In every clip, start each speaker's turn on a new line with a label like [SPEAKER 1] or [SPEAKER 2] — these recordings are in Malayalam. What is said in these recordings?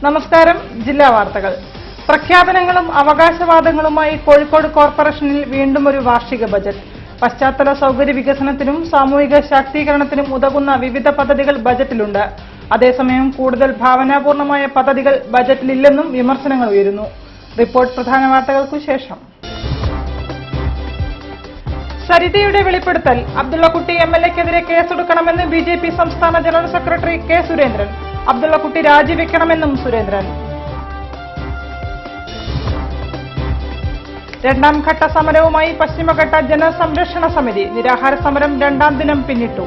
[SPEAKER 1] നമസ്കാരം. ജില്ലാ വാർത്തകൾ. പ്രഖ്യാപനങ്ങളും അവകാശവാദങ്ങളുമായി കോഴിക്കോട് കോർപ്പറേഷനിൽ വീണ്ടും ഒരു വാർഷിക ബജറ്റ്. പശ്ചാത്തല സൗകര്യ വികസനത്തിനും സാമൂഹിക ശാക്തീകരണത്തിനും ഉതകുന്ന വിവിധ പദ്ധതികൾ ബജറ്റിലുണ്ട്. അതേസമയം കൂടുതൽ ഭാവനാപൂർണമായ പദ്ധതികൾ ബജറ്റിലില്ലെന്നും വിമർശനങ്ങൾ ഉയരുന്നു. റിപ്പോർട്ട് പ്രധാന വാർത്തകൾക്കു ശേഷം. സരിതയുടെ വെളിപ്പെടുത്തൽ. അബ്ദുള്ളക്കുട്ടി എംഎൽഎക്കെതിരെ കേസെടുക്കണമെന്ന് ബിജെപി സംസ്ഥാന general secretary K Surendran. Abdullakutty രാജിവെക്കണമെന്നും സുരേന്ദ്രൻ. രണ്ടാം ഘട്ട സമരവുമായി പശ്ചിമഘട്ട ജനസംരക്ഷണ സമിതി. നിരാഹാര സമരം രണ്ടാം ദിനം പിന്നിട്ടു.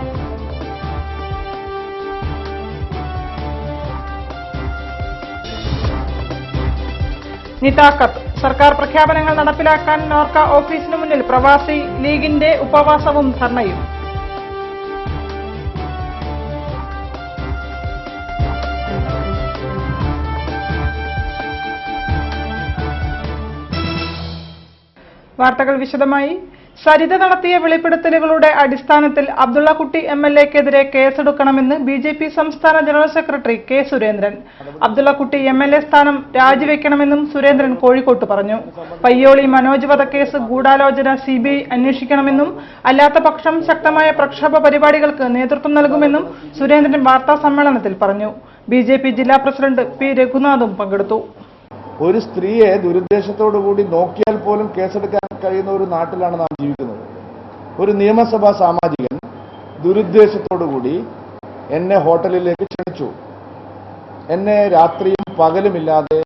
[SPEAKER 1] നിതാക്കത്ത്. സർക്കാർ പ്രഖ്യാപനങ്ങൾ നടപ്പിലാക്കാൻ നോർക്ക ഓഫീസിനു മുന്നിൽ പ്രവാസി ലീഗിന്റെ ഉപവാസവും ധർണയും. വാർത്തകൾ വിശദമായി. സരിത നടത്തിയ വെളിപ്പെടുത്തലുകളുടെ അടിസ്ഥാനത്തിൽ അബ്ദുള്ളക്കുട്ടി എംഎൽഎക്കെതിരെ കേസെടുക്കണമെന്ന് ബിജെപി സംസ്ഥാന general secretary K Surendran. Abdullakutty MLA സ്ഥാനം രാജിവെക്കണമെന്നും സുരേന്ദ്രൻ കോഴിക്കോട്ട് പറഞ്ഞു. പയ്യോളി മനോജ് വധക്കേസ് ഗൂഢാലോചന സിബിഐ അന്വേഷിക്കണമെന്നും അല്ലാത്ത പക്ഷം ശക്തമായ പ്രക്ഷോഭ പരിപാടികൾക്ക് നേതൃത്വം നൽകുമെന്നും സുരേന്ദ്രൻ വാർത്താ സമ്മേളനത്തിൽ പറഞ്ഞു. ബിജെപി ജില്ലാ പ്രസിഡന്റ് പി രഘുനാഥും പങ്കെടുത്തു.
[SPEAKER 2] ഒരു സ്ത്രീയെ ദുരുദ്ദേശത്തോടുകൂടി നോക്കിയാൽ പോലും കേസെടുക്കാൻ കഴിയുന്ന ഒരു നാട്ടിലാണ് നാം ജീവിക്കുന്നത്. ഒരു നിയമസഭാ സാമാജികൻ ദുരുദ്ദേശത്തോടുകൂടി എന്നെ ഹോട്ടലിലേക്ക് ക്ഷണിച്ചു. എന്നെ രാത്രിയും പകലുമില്ലാതെ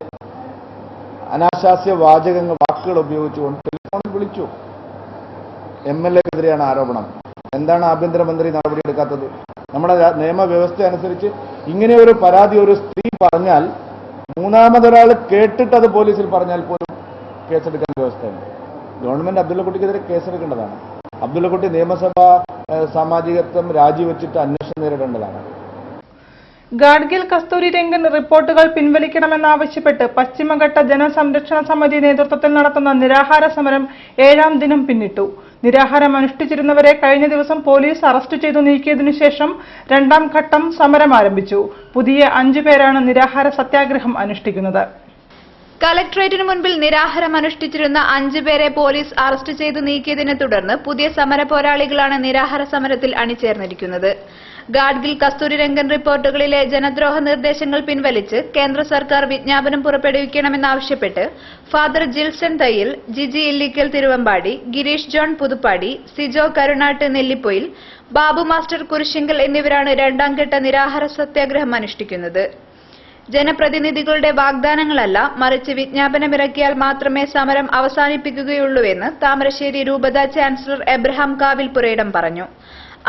[SPEAKER 2] അനാശാസ്യ വാക്കുകൾ ഉപയോഗിച്ചുകൊണ്ട് ടെലിഫോണിൽ വിളിച്ചു. എംഎൽഎക്കെതിരെയാണ് ആരോപണം. എന്താണ് ആഭ്യന്തരമന്ത്രി നടപടിയെടുക്കാത്തത്? നമ്മുടെ നിയമവ്യവസ്ഥ അനുസരിച്ച് ഇങ്ങനെ ഒരു പരാതി ഒരു സ്ത്രീ പറഞ്ഞാൽ മൂന്നാമതൊരാൾ കേട്ടിട്ട് അത് പോലീസിൽ പറഞ്ഞാൽ പോലും കേസെടുക്കാൻ വ്യവസ്ഥയുണ്ട്. ഗവൺമെന്റ് അബ്ദുള്ളക്കുട്ടിക്കെതിരെ കേസെടുക്കേണ്ടതാണ്. അബ്ദുള്ളക്കുട്ടി നിയമസഭാ സാമാജികത്വം രാജിവെച്ചിട്ട് അന്വേഷണം നേരിടേണ്ടതാണ്.
[SPEAKER 1] ഗാഡ്ഗിൽ കസ്തൂരി രംഗൻ റിപ്പോർട്ടുകൾ പിൻവലിക്കണമെന്നാവശ്യപ്പെട്ട് പശ്ചിമഘട്ട ജനസംരക്ഷണ സമിതി നേതൃത്വത്തിൽ നടത്തുന്ന നിരാഹാര സമരം 7ാം ദിനം പിന്നിട്ടു. നിരാഹാരം അനുഷ്ഠിച്ചിരുന്നവരെ കഴിഞ്ഞ ദിവസം പോലീസ് അറസ്റ്റ് ചെയ്തു നീക്കിയതിനു ശേഷം രണ്ടാം ഘട്ടം സമരം ആരംഭിച്ചു. പുതിയ 5 പേരാണ് നിരാഹാര സത്യാഗ്രഹം അനുഷ്ഠിക്കുന്നത്.
[SPEAKER 3] കലക്ടറേറ്റിന് മുൻപിൽ നിരാഹാരം അനുഷ്ഠിച്ചിരുന്ന 5 പേരെ പോലീസ് അറസ്റ്റ് ചെയ്തു നീക്കിയതിനെ തുടർന്ന് പുതിയ സമര പോരാളികളാണ് നിരാഹാര സമരത്തിൽ അണിചേർന്നിരിക്കുന്നത്. ഗാഡ്ഗിൽ കസ്തൂരി രംഗൻ റിപ്പോർട്ടുകളിലെ ജനദ്രോഹ നിർദ്ദേശങ്ങൾ പിൻവലിച്ച് കേന്ദ്ര സർക്കാർ വിജ്ഞാപനം പുറപ്പെടുവിക്കണമെന്നാവശ്യപ്പെട്ട് father Jilson Thayyil, Jiji Illikkal Thiruvambady, Girish John Puthuppadi, Sijo Karunattu Nellipoyil, Babu master Kurisinkal എന്നിവരാണ് രണ്ടാം ഘട്ട നിരാഹാര സത്യാഗ്രഹം അനുഷ്ഠിക്കുന്നത്. ജനപ്രതിനിധികളുടെ വാഗ്ദാനങ്ങളല്ല, മറിച്ച് വിജ്ഞാപനമിറക്കിയാൽ മാത്രമേ സമരം അവസാനിപ്പിക്കുകയുള്ളൂവെന്ന് താമരശ്ശേരി രൂപത ചാൻസലർ എബ്രഹാം കാവിൽപുരയിടം പറഞ്ഞു.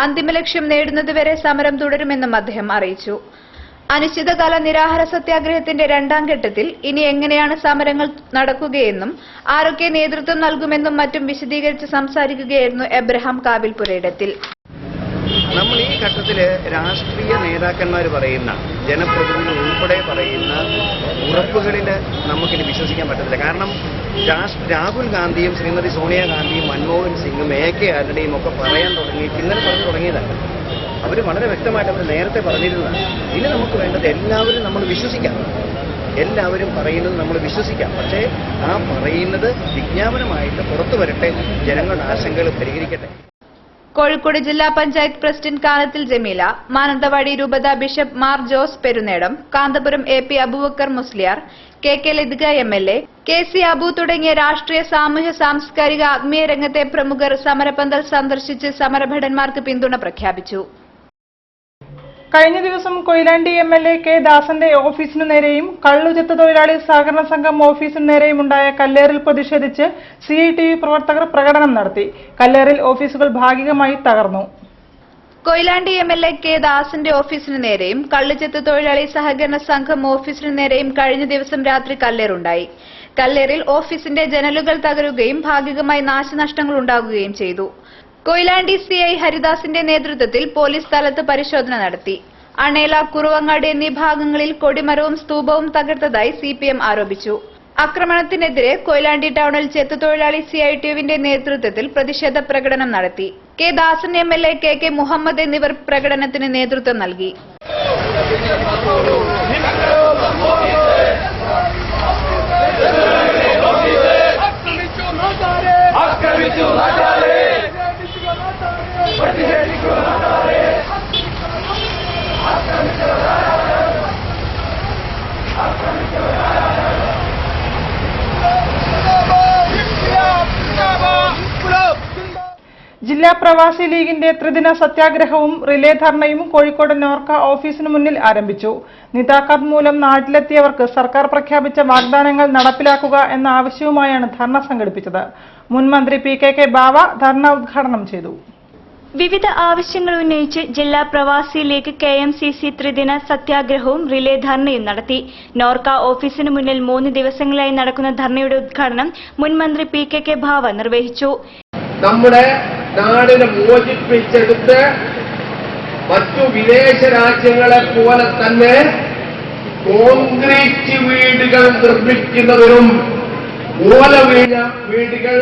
[SPEAKER 3] അന്തിമ ലക്ഷ്യം നേടുന്നതുവരെ സമരം തുടരുമെന്നും അദ്ദേഹം അറിയിച്ചു. അനിശ്ചിതകാല നിരാഹാര സത്യാഗ്രഹത്തിന്റെ രണ്ടാം ഘട്ടത്തിൽ ഇനി എങ്ങനെയാണ് സമരങ്ങൾ നടക്കുകയെന്നും ആരൊക്കെ നേതൃത്വം നൽകുമെന്നും മറ്റും വിശദീകരിച്ച് സംസാരിക്കുകയായിരുന്നു എബ്രഹാം കാവിൽപുരയിടത്തിൽ.
[SPEAKER 4] നമ്മൾ ഈ ഘട്ടത്തിൽ രാഷ്ട്രീയ നേതാക്കന്മാർ പറയുന്ന, ജനപ്രതിനിധികൾ ഉൾപ്പെടെ പറയുന്ന ഉറപ്പുകളിൽ നമുക്കിനി വിശ്വസിക്കാൻ പറ്റത്തില്ല. കാരണം രാഹുൽ ഗാന്ധിയും ശ്രീമതി സോണിയാഗാന്ധിയും മൻമോഹൻ സിംഗും AK ആന്റണിയും ഒക്കെ പറയാൻ ഇന്നലെ പറഞ്ഞു തുടങ്ങിയതാണ്. അവർ വളരെ വ്യക്തമായിട്ട് അവർ നേരത്തെ പറഞ്ഞിരുന്നതാണ്. ഇനി നമുക്ക് വേണ്ടത് എല്ലാവരും നമ്മൾ വിശ്വസിക്കാം. എല്ലാവരും പറയുന്നത് നമ്മൾ വിശ്വസിക്കാം. പക്ഷേ ആ പറയുന്നത് വിജ്ഞാപനമായിട്ട് പുറത്തു വരട്ടെ, ജനങ്ങളുടെ ആശങ്കകൾ പരിഹരിക്കട്ടെ.
[SPEAKER 3] കോഴിക്കോട് ജില്ലാ പഞ്ചായത്ത് പ്രസിഡന്റ് കാനത്തിൽ ജമീല, മാനന്തവാടി രൂപത bishop Mar Jose Perunnedom, Kanthapuram AP Abubakar Musliyar, KK Lathika MLA, KC Abu തുടങ്ങിയ രാഷ്ട്രീയ, സാമൂഹ്യ, സാംസ്കാരിക, ആത്മീയ രംഗത്തെ പ്രമുഖർ സമരപന്തൽ സന്ദർശിച്ച് സമരഭടന്മാർക്ക് പിന്തുണ പ്രഖ്യാപിച്ചു.
[SPEAKER 1] കഴിഞ്ഞ ദിവസം കൊയിലാണ്ടി MLA കെ ദാസന്റെ ഓഫീസിനു നേരെയും കള്ളുചെത്ത് തൊഴിലാളി സഹകരണ സംഘം ഓഫീസിനു നേരെയും ഉണ്ടായ കല്ലേറിൽ പ്രതിഷേധിച്ച് CITV പ്രവർത്തകർ പ്രകടനം നടത്തി. കല്ലേറിൽ ഓഫീസുകൾ ഭാഗികമായി തകർന്നു.
[SPEAKER 3] കൊയിലാണ്ടി MLA കെ ദാസന്റെ ഓഫീസിനു നേരെയും കള്ളുചെത്ത് തൊഴിലാളി സഹകരണ സംഘം ഓഫീസിനു നേരെയും കഴിഞ്ഞ ദിവസം രാത്രി കല്ലേറുണ്ടായി. കല്ലേറിൽ ഓഫീസിന്റെ ജനലുകൾ തകരുകയും ഭാഗികമായി നാശനഷ്ടങ്ങൾ ഉണ്ടാകുകയും ചെയ്തു. കൊയിലാണ്ടി CI ഹരിദാസിന്റെ നേതൃത്വത്തിൽ പോലീസ് സ്ഥലത്ത് പരിശോധന നടത്തി. അണേല, കുറുവങ്ങാട് എന്നീ ഭാഗങ്ങളിൽ കൊടിമരവും സ്തൂപവും തകർത്തതായി CPM ആരോപിച്ചു. ആക്രമണത്തിനെതിരെ കൊയിലാണ്ടി ടൗണിൽ ചെത്തുതൊഴിലാളി CITUവിന്റെ നേതൃത്വത്തിൽ പ്രതിഷേധ പ്രകടനം നടത്തി. കെ ദാസൻ MLA KK മുഹമ്മദ് എന്നിവർ പ്രകടനത്തിന് നേതൃത്വം നൽകി.
[SPEAKER 1] ജില്ലാ പ്രവാസി ലീഗിന്റെ ത്രിദിന സത്യാഗ്രഹവും റിലേ ധർണയും കോഴിക്കോട് നോർക്ക ഓഫീസിന് മുന്നിൽ ആരംഭിച്ചു. നിതാഖാത്ത് മൂലം നാട്ടിലെത്തിയവർക്ക് സർക്കാർ പ്രഖ്യാപിച്ച വാഗ്ദാനങ്ങൾ നടപ്പിലാക്കുക എന്ന ആവശ്യവുമായാണ് ധർണ സംഘടിപ്പിച്ചത്. മുൻ മന്ത്രി PKK ബാവ ധർണ ഉദ്ഘാടനം ചെയ്തു.
[SPEAKER 5] വിവിധ ആവശ്യങ്ങൾ ഉന്നയിച്ച് ജില്ലാ പ്രവാസി ലീഗ് KMCC ത്രിദിന സത്യാഗ്രഹവും റിലേ ധർണയും നടത്തി. നോർക്ക ഓഫീസിന് മുന്നിൽ 3 ദിവസങ്ങളായി നടക്കുന്ന ധർണയുടെ ഉദ്ഘാടനം മുൻ മന്ത്രി PKK ബാവ നിർവഹിച്ചു.
[SPEAKER 6] നമ്മുടെ നാടിനെ മോചിപ്പിച്ചെടുത്ത് മറ്റു വിദേശ രാജ്യങ്ങളെ പോലെ തന്നെ കോൺക്രീറ്റ് വീടുകൾ നിർമ്മിക്കുന്നതിനും ഓല വീടുകൾ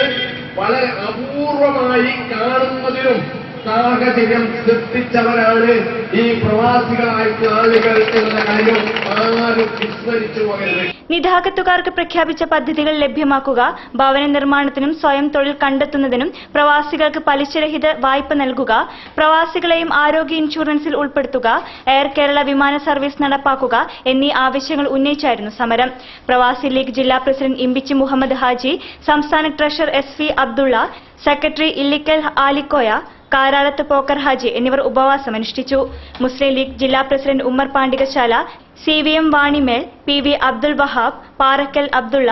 [SPEAKER 6] വളരെ അപൂർവമായി കാണുന്നതിനും സാഹചര്യം സൃഷ്ടിച്ചവരാണ് ഈ പ്രവാസികളായിട്ടുള്ള ആളുകൾ എന്ന കാര്യം ആരും വിസ്മരിച്ചു പോകരുത്.
[SPEAKER 5] നിതാഖത്തുകാർക്ക് പ്രഖ്യാപിച്ച പദ്ധതികൾ ലഭ്യമാക്കുക, ഭവന നിർമ്മാണത്തിനും സ്വയം തൊഴിൽ കണ്ടെത്തുന്നതിനും പ്രവാസികൾക്ക് പലിശരഹിത വായ്പ നൽകുക, പ്രവാസികളെയും ആരോഗ്യ ഇൻഷുറൻസിൽ ഉൾപ്പെടുത്തുക, എയർ കേരള വിമാന സർവീസ് നടപ്പാക്കുക എന്നീ ആവശ്യങ്ങൾ ഉന്നയിച്ചായിരുന്നു സമരം. പ്രവാസി ലീഗ് ജില്ലാ പ്രസിഡന്റ് ഇമ്പിച്ചി മുഹമ്മദ് ഹാജി, സംസ്ഥാന treasurer SV Abdulla, secretary Illikkal Alikoya, Karalath Pokker Haji എന്നിവർ ഉപവാസമനുഷ്ഠിച്ചു. മുസ്ലിം ലീഗ് ജില്ലാ president Ummer Pandikasala, CVM Vanimel, PV Abdul Wahab, Parakkal Abdulla,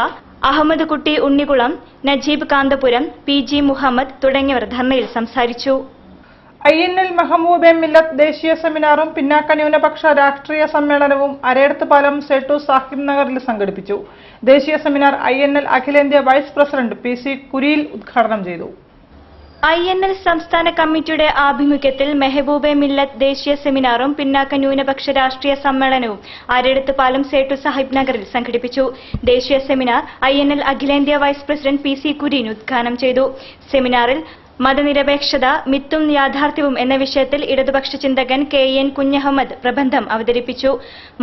[SPEAKER 5] Ahammed Kutty Unnikulam, Najeeb Kanthapuram, PG Muhammad തുടങ്ങിയവർ ധർണയിൽ സംസാരിച്ചു.
[SPEAKER 1] INL മെഹബൂബെ മില്ലത്ത് ദേശീയ സെമിനാറും പിന്നാക്ക ന്യൂനപക്ഷ രാഷ്ട്രീയ സമ്മേളനവും അരയടത്തുപാലം സെട്ടു സാഹിബ് നഗറിൽ സംഘടിപ്പിച്ചു. ദേശീയ സെമിനാർ INL അഖിലേന്ത്യാ വൈസ് പ്രസിഡന്റ് PC കുരിയിൽ ഉദ്ഘാടനം ചെയ്തു.
[SPEAKER 5] INL സംസ്ഥാന കമ്മിറ്റിയുടെ ആഭിമുഖ്യത്തിൽ മെഹബൂബെ മില്ലത്ത് ദേശീയ സെമിനാറും പിന്നാക്ക ന്യൂനപക്ഷ രാഷ്ട്രീയ സമ്മേളനവും അരയടത്തുപാലം സേട്ടു സാഹിബ് നഗറിൽ സംഘടിപ്പിച്ചു. ദേശീയ സെമിനാർ INL അഖിലേന്ത്യാ വൈസ് പ്രസിഡന്റ് PC കുര്യൻ ഉദ്ഘാടനം ചെയ്തു. സെമിനാറിൽ മതനിരപേക്ഷത, മിത്തും യാഥാർത്ഥ്യവും എന്ന വിഷയത്തിൽ ഇടതുപക്ഷ ചിന്തകൻ KN കുഞ്ഞഹമ്മദ് പ്രബന്ധം അവതരിപ്പിച്ചു.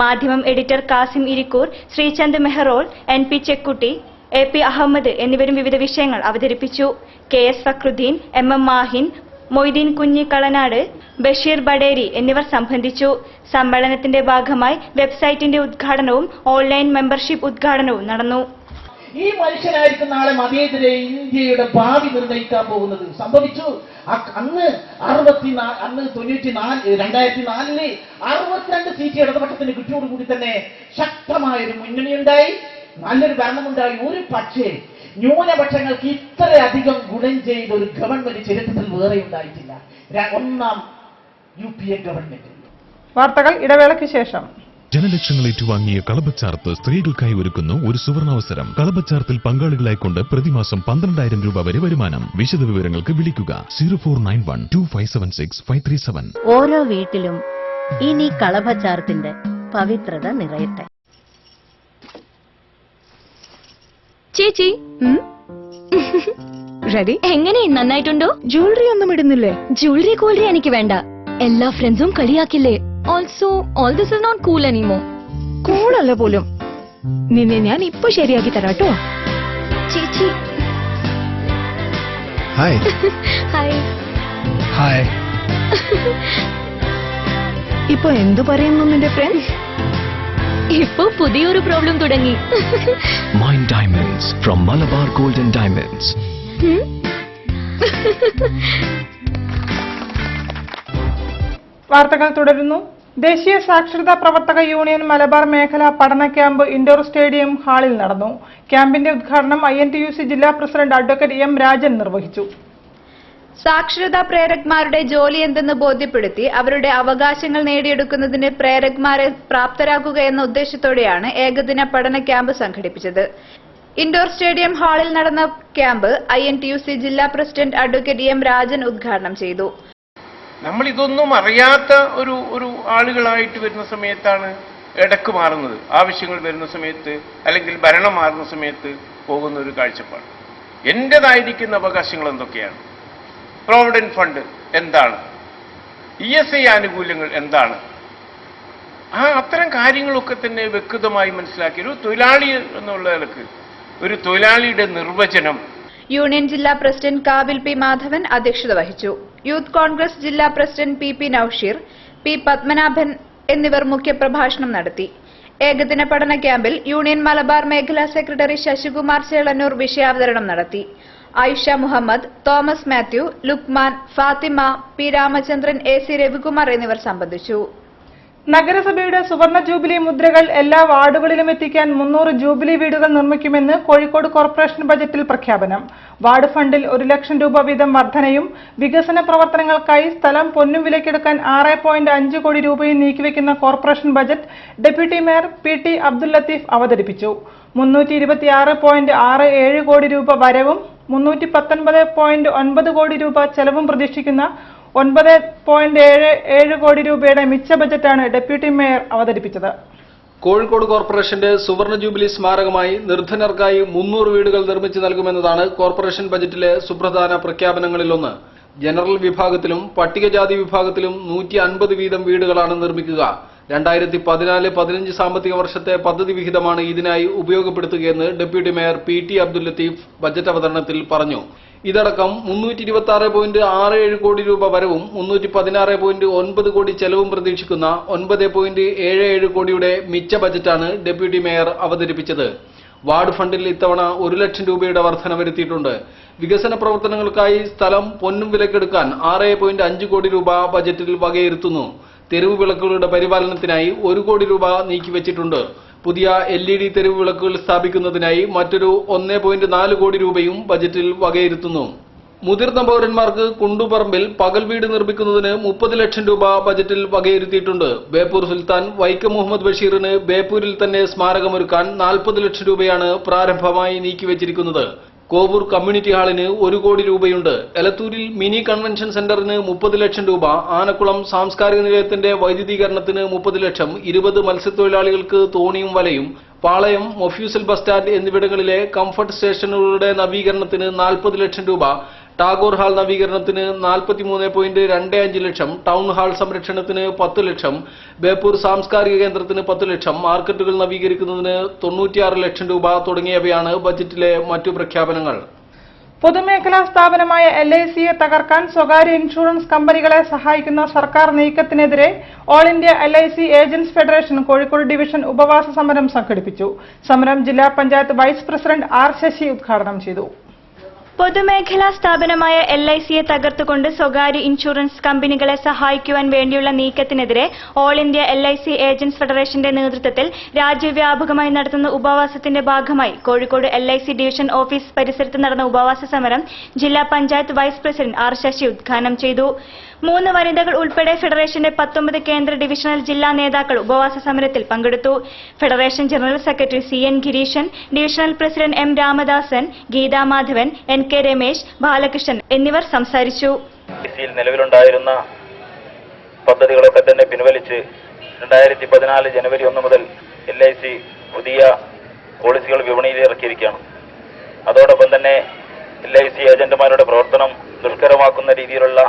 [SPEAKER 5] Madhyamam editor Kasim Irikkur, Sreechand Mehrol, NP Chekkutty, AP Ahammed എന്നിവരും വിവിധ വിഷയങ്ങൾ അവതരിപ്പിച്ചു. KS ഫക്രുദ്ദീൻ, MM മാഹിൻ, മൊയ്തീൻ കുഞ്ഞി കളനാട്, ബഷീർ ബഡേരി എന്നിവർ സംബന്ധിച്ചു. സമ്മേളനത്തിന്റെ ഭാഗമായി വെബ്സൈറ്റിന്റെ ഉദ്ഘാടനവും ഓൺലൈൻ മെമ്പർഷിപ്പ് ഉദ്ഘാടനവും നടന്നു.
[SPEAKER 7] ഈ മനുഷ്യനായിരിക്കും നാളെ മതേതര ഇന്ത്യയുടെ ഭാവി നിർണ്ണയിക്കാൻ പോകുന്നത്. സംഭവിച്ചു അന്ന് 2004 62 സീറ്റ് ഇടതുപക്ഷത്തിന് കിട്ടിയോടുകൂടി തന്നെ ശക്തമായൊരു മുന്നണിയുണ്ടായി, നല്ലൊരു ഭരണമുണ്ടായി. ഒരു പക്ഷേ ന്യൂനപക്ഷങ്ങൾക്ക് ഇത്രയധികം ഗുണം ചെയ്ത ഒരു ഗവൺമെന്റ് ചരിത്രത്തിൽ വേറെ ഉണ്ടായിട്ടില്ല. ഒന്നാം UPA ഗവൺമെന്റ്.
[SPEAKER 1] വാർത്തകൾ ഇടവേളയ്ക്ക് ശേഷം.
[SPEAKER 8] ജനലക്ഷങ്ങൾ ഏറ്റുവാങ്ങിയ കളഭച്ചാർത്ത് സ്ത്രീകൾക്കായി ഒരുക്കുന്നു ഒരു സുവർണാവസരം. കളഭച്ചാർത്തിൽ പങ്കാളികളായിക്കൊണ്ട് പ്രതിമാസം 12,000 രൂപ വരെ വരുമാനം. വിശദ വിവരങ്ങൾക്ക് വിളിക്കുക 04912576
[SPEAKER 9] ഓരോ വീട്ടിലും ഇനി കളഭച്ചാർത്തിന്റെ പവിത്രത നിറയട്ടെ.
[SPEAKER 5] ചേച്ചി റെഡി? എങ്ങനെ, നന്നായിട്ടുണ്ടോ? ജ്വല്ലറി ഒന്നും ഇടുന്നില്ലേ? ജ്വല്ലറി ഗോൾഡറി എനിക്ക് വേണ്ട. എല്ലാ ഫ്രണ്ട്സും കളിയാക്കില്ലേ. Also all this is not cool anymore. Cool അല്ല പോലും. നിന്നെ ഞാൻ ഇപ്പൊ ശരിയാക്കി തരാട്ടോ. ചേച്ചി
[SPEAKER 10] ഹായ്.
[SPEAKER 5] ഹായ്.
[SPEAKER 10] ഹായ്.
[SPEAKER 5] ഇപ്പൊ എന്തു പറയുന്നു നിന്റെ ഫ്രണ്ട്സ്? ഇപ്പൊ പുതിയൊരു പ്രോബ്ലം തുടങ്ങി.
[SPEAKER 10] Mind diamonds from Malabar golden diamonds.
[SPEAKER 1] വാർത്തകൾ തുടരുന്നു. ദേശീയ സാക്ഷരതാ പ്രവർത്തക യൂണിയൻ മലബാർ മേഖല പഠന ക്യാമ്പ് ഇൻഡോർ സ്റ്റേഡിയം ഹാളിൽ നടന്നു. ക്യാമ്പിന്റെ ഉദ്ഘാടനം INTUC ജില്ലാ പ്രസിഡന്റ് അഡ്വക്കേറ്റ് M. രാജൻ നിർവഹിച്ചു.
[SPEAKER 3] സാക്ഷരതാ പ്രേരക്മാരുടെ ജോലി എന്തെന്ന് ബോധ്യപ്പെടുത്തി അവരുടെ അവകാശങ്ങൾ നേടിയെടുക്കുന്നതിന് പ്രേരക്മാരെ പ്രാപ്തരാക്കുക എന്ന ഉദ്ദേശത്തോടെയാണ് ഏകദിന പഠന ക്യാമ്പ് സംഘടിപ്പിച്ചത്. ഇൻഡോർ സ്റ്റേഡിയം ഹാളിൽ നടന്ന ക്യാമ്പ് INTUC ജില്ലാ പ്രസിഡന്റ് അഡ്വക്കേറ്റ് M. രാജൻ ഉദ്ഘാടനം ചെയ്തു.
[SPEAKER 6] നമ്മൾ ഇതൊന്നും അറിയാത്ത ഒരു ആളുകളായിട്ട് വരുന്ന സമയത്താണ് ഇടക്ക് മാറുന്നത്. ആവശ്യങ്ങൾ വരുന്ന സമയത്ത് അല്ലെങ്കിൽ ഭരണം മാറുന്ന സമയത്ത് പോകുന്ന ഒരു കാഴ്ചപ്പാട്. എന്റേതായിരിക്കുന്ന അവകാശങ്ങൾ എന്തൊക്കെയാണ്, പ്രോവിഡന്റ് ഫണ്ട് എന്താണ്, ESI ആനുകൂല്യങ്ങൾ എന്താണ്, അത്തരം കാര്യങ്ങളൊക്കെ തന്നെ വ്യക്തമായി മനസ്സിലാക്കി ഒരു തൊഴിലാളി എന്നുള്ള നിലക്ക് ഒരു തൊഴിലാളിയുടെ നിർവചനം.
[SPEAKER 3] യൂണിയൻ ജില്ലാ പ്രസിഡന്റ് കാവിൽ P. മാധവൻ അധ്യക്ഷത വഹിച്ചു. യൂത്ത് കോൺഗ്രസ് ജില്ലാ president P. Nousheer, P. Padmanabhan എന്നിവർ മുഖ്യപ്രഭാഷണം നടത്തി. ഏകദിന പഠന ക്യാമ്പിൽ യൂണിയൻ മലബാർ മേഖലാ സെക്രട്ടറി ശശികുമാർ ചേളന്നൂർ വിഷയാവതരണം നടത്തി. ആയിഷ മുഹമ്മദ്, തോമസ് മാത്യു, ലുക്മാൻ, ഫാത്തിമ, P. രാമചന്ദ്രൻ, AC രവികുമാർ എന്നിവർ സംബന്ധിച്ചു.
[SPEAKER 1] നഗരസഭയുടെ സുവർണ ജൂബിലി മുദ്രകൾ എല്ലാ വാർഡുകളിലും എത്തിക്കാൻ 300 ജൂബിലി വീടുകൾ നിർമ്മിക്കുമെന്ന് കോഴിക്കോട് കോർപ്പറേഷൻ ബജറ്റിൽ പ്രഖ്യാപനം. വാർഡ് ഫണ്ടിൽ 1 ലക്ഷം രൂപ വീതം വർധനയും വികസന പ്രവർത്തനങ്ങൾക്കായി സ്ഥലം പൊന്നും വിലക്കെടുക്കാൻ 6.5 കോടി രൂപയും നീക്കിവെക്കുന്ന corporation budget deputy mayor PT Abdul Latheef അവതരിപ്പിച്ചു. 326.67 കോടി രൂപ വരവും 319.9 കോടി രൂപ ചെലവും പ്രതീക്ഷിക്കുന്ന 9.77 കോടി രൂപയുടെ മിച്ച ബജറ്റാണ് ഡെപ്യൂട്ടി മേയർ അവതരിപ്പിച്ചത്.
[SPEAKER 11] കോഴിക്കോട് കോർപ്പറേഷന്റെ സുവർണ ജൂബിലി സ്മാരകമായി നിർധനർക്കായി 300 വീടുകൾ നിർമ്മിച്ചു നൽകുമെന്നതാണ് കോർപ്പറേഷൻ ബജറ്റിലെ സുപ്രധാന പ്രഖ്യാപനങ്ങളിലൊന്ന്. ജനറൽ വിഭാഗത്തിലും പട്ടികജാതി വിഭാഗത്തിലും 150 വീതം വീടുകളാണ് നിർമ്മിക്കുക. 2014-15 സാമ്പത്തിക വർഷത്തെ പദ്ധതി വിഹിതമാണ് ഇതിനായി ഉപയോഗപ്പെടുത്തുകയെന്ന് deputy mayor PT Abdul Latheef budget അവതരണത്തിൽ പറഞ്ഞു. ഇതടക്കം 326.67 കോടി രൂപ വരവും 316.9 കോടി ചെലവും പ്രതീക്ഷിക്കുന്ന 9.77 കോടിയുടെ മിച്ച ബജറ്റാണ് ഡെപ്യൂട്ടി മേയർ അവതരിപ്പിച്ചത്. വാർഡ് ഫണ്ടിൽ ഇത്തവണ 1 ലക്ഷം രൂപയുടെ വർധന വരുത്തിയിട്ടുണ്ട്. വികസന പ്രവർത്തനങ്ങൾക്കായി സ്ഥലം പൊന്നും വിലക്കെടുക്കാൻ 6.5 കോടി രൂപ ബജറ്റിൽ വകയിരുത്തുന്നു. തെരുവ് വിളക്കുകളുടെ പരിപാലനത്തിനായി 1 കോടി രൂപ നീക്കിവച്ചിട്ടുണ്ട്. പുതിയ LED തെരുവ് വിളക്കുകൾ സ്ഥാപിക്കുന്നതിനായി മറ്റൊരു 1.4 കോടി രൂപയും ബജറ്റിൽ വകയിരുത്തുന്നു. മുതിർന്ന പൗരന്മാർക്ക് കുണ്ടുപറമ്പിൽ പകൽ വീട് നിർമ്മിക്കുന്നതിന് 30 ലക്ഷം രൂപ ബജറ്റിൽ വകയിരുത്തിയിട്ടുണ്ട്. ബേപ്പൂർ സുൽത്താൻ വൈക്കം മുഹമ്മദ് ബഷീറിന് ബേപ്പൂരിൽ തന്നെ സ്മാരകമൊരുക്കാൻ 40 ലക്ഷം രൂപയാണ് പ്രാരംഭമായി നീക്കിവച്ചിരിക്കുന്നത്. കോവൂർ കമ്മ്യൂണിറ്റി ഹാളിന് 1 കോടി രൂപയുണ്ട്. എലത്തൂരിൽ മിനി കൺവെൻഷൻ സെന്ററിന് 30 ലക്ഷം രൂപ, ആനക്കുളം സാംസ്കാരിക നിലയത്തിന്റെ വൈദ്യുതീകരണത്തിന് 30 ലക്ഷം, 20 മത്സ്യത്തൊഴിലാളികൾക്ക് തോണിയും വലയും, പാളയം, മൊഫ്യൂസൽ ബസ് സ്റ്റാൻഡ് എന്നിവിടങ്ങളിലെ കംഫർട്ട് സ്റ്റേഷനുകളുടെ നവീകരണത്തിന് 40 ലക്ഷം രൂപ, ടാഗോർ ഹാൾ നവീകരണത്തിന് 43.25 ലക്ഷം, ടൗൺ ഹാൾ സംരക്ഷണത്തിന് 10 ലക്ഷം, ബേപ്പൂർ സാംസ്കാരിക കേന്ദ്രത്തിന് 10 ലക്ഷം, മാർക്കറ്റുകൾ നവീകരിക്കുന്നതിന് 96 ലക്ഷം രൂപ തുടങ്ങിയവയാണ് ബജറ്റിലെ മറ്റു പ്രഖ്യാപനങ്ങൾ.
[SPEAKER 1] പൊതുമേഖലാ സ്ഥാപനമായ LICയെ തകർക്കാൻ സ്വകാര്യ ഇൻഷുറൻസ് കമ്പനികളെ സഹായിക്കുന്ന സർക്കാർ നീക്കത്തിനെതിരെ all India LIC agents federation Kozhikode division ഉപവാസ സമരം സംഘടിപ്പിച്ചു. സമരം ജില്ലാ panchayat vice president R. Sasi ഉദ്ഘാടനം ചെയ്തു.
[SPEAKER 5] പൊതുമേഖലാ സ്ഥാപനമായ LICയെ തകർത്തുകൊണ്ട് സ്വകാര്യ ഇൻഷുറൻസ് കമ്പനികളെ സഹായിക്കുവാൻ വേണ്ടിയുള്ള നീക്കത്തിനെതിരെ ഓൾ ഇന്ത്യ LIC ഏജന്റ്സ് ഫെഡറേഷന്റെ നേതൃത്വത്തിൽ രാജ്യവ്യാപകമായി നടത്തുന്ന ഉപവാസത്തിന്റെ ഭാഗമായി കോഴിക്കോട് LIC ഡിവിഷൻ ഓഫീസ് പരിസരത്ത് നടന്ന ഉപവാസ സമരം ജില്ലാ panchayat vice president R. Sasi ഉദ്ഘാടനം ചെയ്തു. 3 വനിതകൾ ഉൾപ്പെടെ ഫെഡറേഷന്റെ 19 കേന്ദ്ര ഡിവിഷണൽ ജില്ലാ നേതാക്കൾ ഉപവാസ സമരത്തിൽ പങ്കെടുത്തു. Federation general secretary CN Gireesan, divisional president M. Ramadasan, Geetha Madhavan, NK Ramesh, Balakrishnan എന്നിവർ സംസാരിച്ചു.
[SPEAKER 12] നിലവിലുണ്ടായിരുന്ന പദ്ധതികളൊക്കെ തന്നെ പിൻവലിച്ച് 2014 ജനുവരി 1 മുതൽ LIC പുതിയ പോളിസികൾ വിപണിയിൽ ഇറക്കിയിരിക്കുകയാണ്. അതോടൊപ്പം തന്നെ LIC ഏജന്റുമാരുടെ പ്രവർത്തനം ദുഷ്കരമാക്കുന്ന രീതിയിലുള്ള